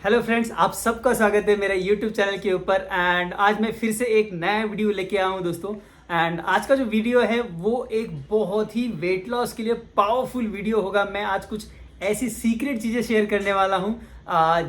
Hello friends, आप सबका स्वागत है मेरे यूट्यूब चैनल के ऊपर। एंड आज मैं फिर से एक नया वीडियो लेके आया हूँ दोस्तों। एंड आज का जो वीडियो है वो एक बहुत ही वेट लॉस के लिए पावरफुल वीडियो होगा। मैं आज कुछ ऐसी सीक्रेट चीज़ें शेयर करने वाला हूँ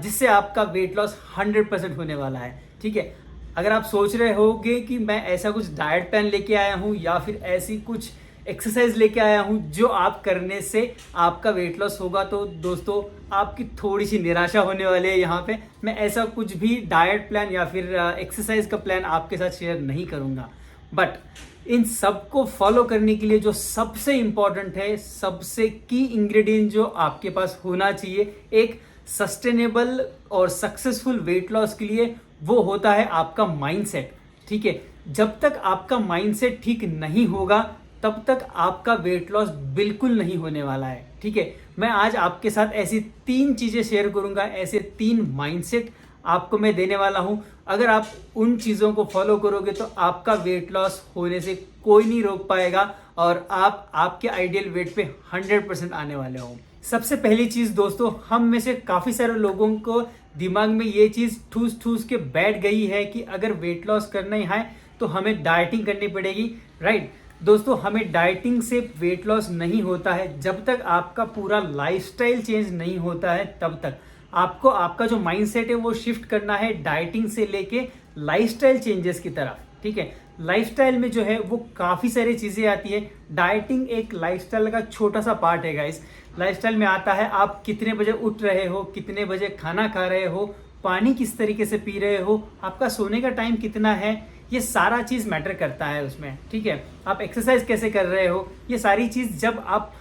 जिससे आपका वेट लॉस 100% होने वाला है। ठीक है, अगर आप सोच रहे होगे कि मैं ऐसा कुछ डाइट प्लान लेके आया हूँ या फिर ऐसी कुछ एक्सरसाइज लेके आया हूँ जो आप करने से आपका वेट लॉस होगा, तो दोस्तों आपकी थोड़ी सी निराशा होने वाली है। यहाँ पे मैं ऐसा कुछ भी डाइट प्लान या फिर एक्सरसाइज का प्लान आपके साथ शेयर नहीं करूँगा। बट इन सबको फॉलो करने के लिए जो सबसे इम्पॉर्टेंट है, सबसे की इंग्रेडिएंट जो आपके पास होना चाहिए एक सस्टेनेबल और सक्सेसफुल वेट लॉस के लिए, वो होता है आपका माइंडसेट। ठीक है, जब तक आपका माइंडसेट ठीक नहीं होगा तब तक आपका वेट लॉस बिल्कुल नहीं होने वाला है। ठीक है, मैं आज आपके साथ ऐसी 3 चीज़ें शेयर करूंगा, ऐसे 3 माइंडसेट आपको मैं देने वाला हूं। अगर आप उन चीज़ों को फॉलो करोगे तो आपका वेट लॉस होने से कोई नहीं रोक पाएगा और आप आपके आइडियल वेट पे 100% आने वाले हो। सबसे पहली चीज़ दोस्तों, हम में से काफ़ी सारे लोगों को दिमाग में ये चीज़ ठूस ठूस के बैठ गई है कि अगर वेट लॉस करना ही है तो हमें डाइटिंग करनी पड़ेगी। राइट दोस्तों, हमें डाइटिंग से वेट लॉस नहीं होता है। जब तक आपका पूरा लाइफस्टाइल चेंज नहीं होता है तब तक आपको आपका जो माइंडसेट है वो शिफ्ट करना है डाइटिंग से लेके लाइफस्टाइल चेंजेस की तरफ। ठीक है, लाइफस्टाइल में जो है वो काफ़ी सारी चीज़ें आती है। डाइटिंग एक लाइफस्टाइल का छोटा सा पार्ट है गाइस। लाइफस्टाइल में आता है आप कितने बजे उठ रहे हो, कितने बजे खाना खा रहे हो, पानी किस तरीके से पी रहे हो, आपका सोने का टाइम कितना है, ये सारा चीज़ मैटर करता है उसमें। ठीक है, आप एक्सरसाइज कैसे कर रहे हो, ये सारी चीज़ जब आप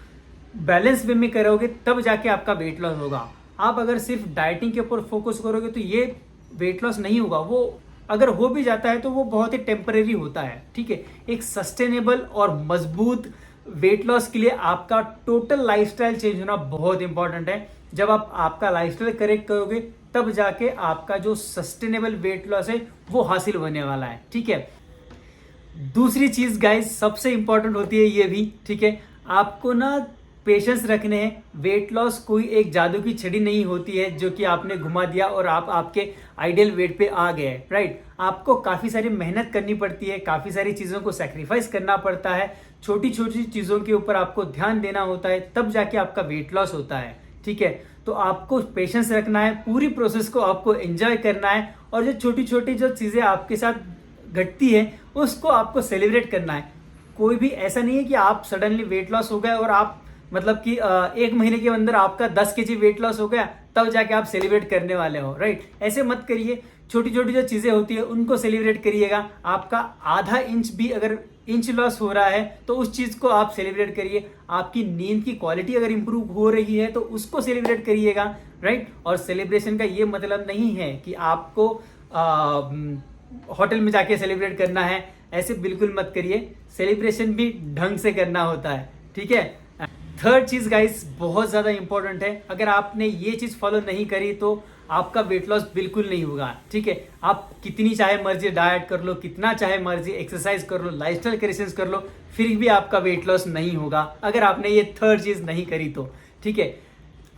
बैलेंस वे में करोगे तब जाके आपका वेट लॉस होगा। आप अगर सिर्फ डाइटिंग के ऊपर फोकस करोगे तो ये वेट लॉस नहीं होगा। वो अगर हो भी जाता है तो वो बहुत ही टेम्परेरी होता है। ठीक है, एक सस्टेनेबल और मजबूत वेट लॉस के लिए आपका टोटल लाइफस्टाइल चेंज होना बहुत इंपॉर्टेंट है। जब आप आपका लाइफस्टाइल करेक्ट करोगे तब जाके आपका जो सस्टेनेबल वेट लॉस है वो हासिल होने वाला है। ठीक है, दूसरी चीज गाइस सबसे इंपॉर्टेंट होती है ये भी। ठीक है, आपको ना पेशेंस रखने हैं। वेट लॉस कोई एक जादू की छड़ी नहीं होती है जो कि आपने घुमा दिया और आप आपके आइडियल वेट पे आ गए। राइट, आपको काफ़ी सारी मेहनत करनी पड़ती है, काफ़ी सारी चीज़ों को सेक्रीफाइस करना पड़ता है, छोटी छोटी चीज़ों के ऊपर आपको ध्यान देना होता है, तब जाके आपका वेट लॉस होता है। ठीक है, तो आपको पेशेंस रखना है, पूरी प्रोसेस को आपको एंजॉय करना है और जो छोटी छोटी जो चीज़ें आपके साथ घटती है उसको आपको सेलिब्रेट करना है। कोई भी ऐसा नहीं है कि आप सडनली वेट लॉस हो गए और आप मतलब कि 1 महीने के अंदर आपका 10 kg वेट लॉस हो गया तब जाके आप सेलिब्रेट करने वाले हो। राइट, ऐसे मत करिए। छोटी छोटी जो चीज़ें होती है उनको सेलिब्रेट करिएगा। आपका आधा इंच भी अगर इंच लॉस हो रहा है तो उस चीज़ को आप सेलिब्रेट करिए। आपकी नींद की क्वालिटी अगर इंप्रूव हो रही है तो उसको सेलिब्रेट करिएगा। राइट, और सेलिब्रेशन का ये मतलब नहीं है कि आपको होटल में जाके सेलिब्रेट करना है, ऐसे बिल्कुल मत करिए। सेलिब्रेशन भी ढंग से करना होता है। ठीक है, थर्ड चीज गाइस बहुत ज्यादा इंपॉर्टेंट है। अगर आपने ये चीज फॉलो नहीं करी तो आपका वेट लॉस बिल्कुल नहीं होगा। ठीक है, आप कितनी चाहे मर्जी डाइट कर लो, कितना चाहे मर्जी एक्सरसाइज कर लो, लाइफस्टाइल करेक्शंस कर लो, फिर भी आपका वेट लॉस नहीं होगा अगर आपने ये थर्ड चीज नहीं करी तो। ठीक है,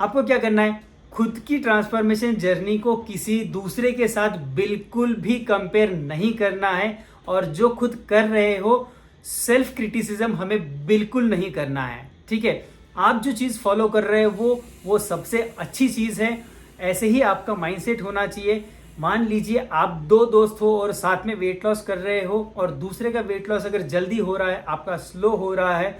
आपको क्या करना है, खुद की ट्रांसफॉर्मेशन जर्नी को किसी दूसरे के साथ बिल्कुल भी कंपेयर नहीं करना है और जो खुद कर रहे हो सेल्फ क्रिटिसिज्म हमें बिल्कुल नहीं करना है। ठीक है, आप जो चीज़ फॉलो कर रहे हो वो सबसे अच्छी चीज़ है। ऐसे ही आपका माइंडसेट होना चाहिए। मान लीजिए आप 2 दोस्त हो और साथ में वेट लॉस कर रहे हो और दूसरे का वेट लॉस अगर जल्दी हो रहा है, आपका स्लो हो रहा है,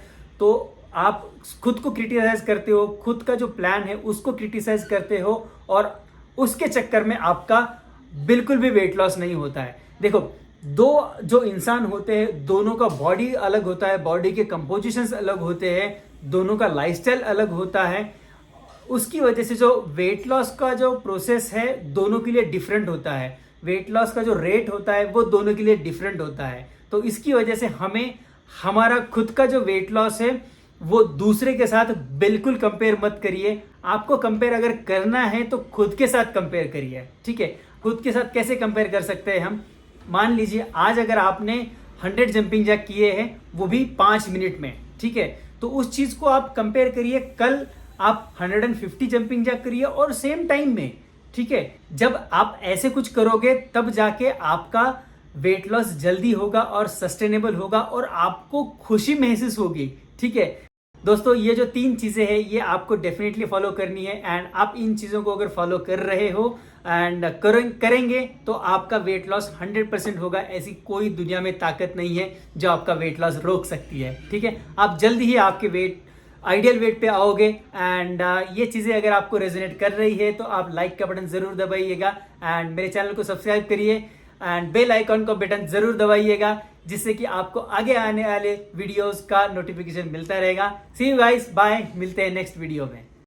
तो आप खुद को क्रिटिसाइज करते हो, खुद का जो प्लान है उसको क्रिटिसाइज करते हो और उसके चक्कर में आपका बिल्कुल भी वेट लॉस नहीं होता है। देखो, 2 जो इंसान होते हैं दोनों का बॉडी अलग होता है, बॉडी के कंपोजिशंस अलग होते हैं, दोनों का लाइफस्टाइल अलग होता है। उसकी वजह से जो वेट लॉस का जो प्रोसेस है दोनों के लिए डिफरेंट होता है। वेट लॉस का जो रेट होता है वो दोनों के लिए डिफरेंट होता है। तो इसकी वजह से हमें हमारा खुद का जो वेट लॉस है वो दूसरे के साथ बिल्कुल कंपेयर मत करिए। आपको कंपेयर अगर करना है तो खुद के साथ कंपेयर करिए। ठीक है, खुद के साथ कैसे कंपेयर कर सकते हैं हम, मान लीजिए आज अगर आपने 100 जंपिंग जैक किए हैं वो भी 5 मिनट में, ठीक है, तो उस चीज को आप कंपेयर करिए, कल आप 150 जंपिंग जैक करिए और सेम टाइम में ठीक है, जब आप ऐसे कुछ करोगे तब जाके आपका वेट लॉस जल्दी होगा और सस्टेनेबल होगा और आपको खुशी महसूस होगी। ठीक है दोस्तों, ये जो 3 चीजें हैं ये आपको डेफिनेटली फॉलो करनी है एंड आप इन चीजों को अगर फॉलो कर रहे हो एंड करेंगे तो आपका वेट लॉस 100% होगा। ऐसी कोई दुनिया में ताकत नहीं है जो आपका वेट लॉस रोक सकती है। ठीक है, आप जल्दी ही आपके आइडियल वेट पे आओगे एंड ये चीज़ें अगर आपको रेजोनेट कर रही है तो आप लाइक का बटन ज़रूर दबाइएगा एंड मेरे चैनल को सब्सक्राइब करिए एंड बेल आइकॉन का बटन ज़रूर दबाइएगा, जिससे कि आपको आगे आने वाले वीडियोस का नोटिफिकेशन मिलता रहेगा। सी यू गाइस, बाय, मिलते हैं नेक्स्ट वीडियो में।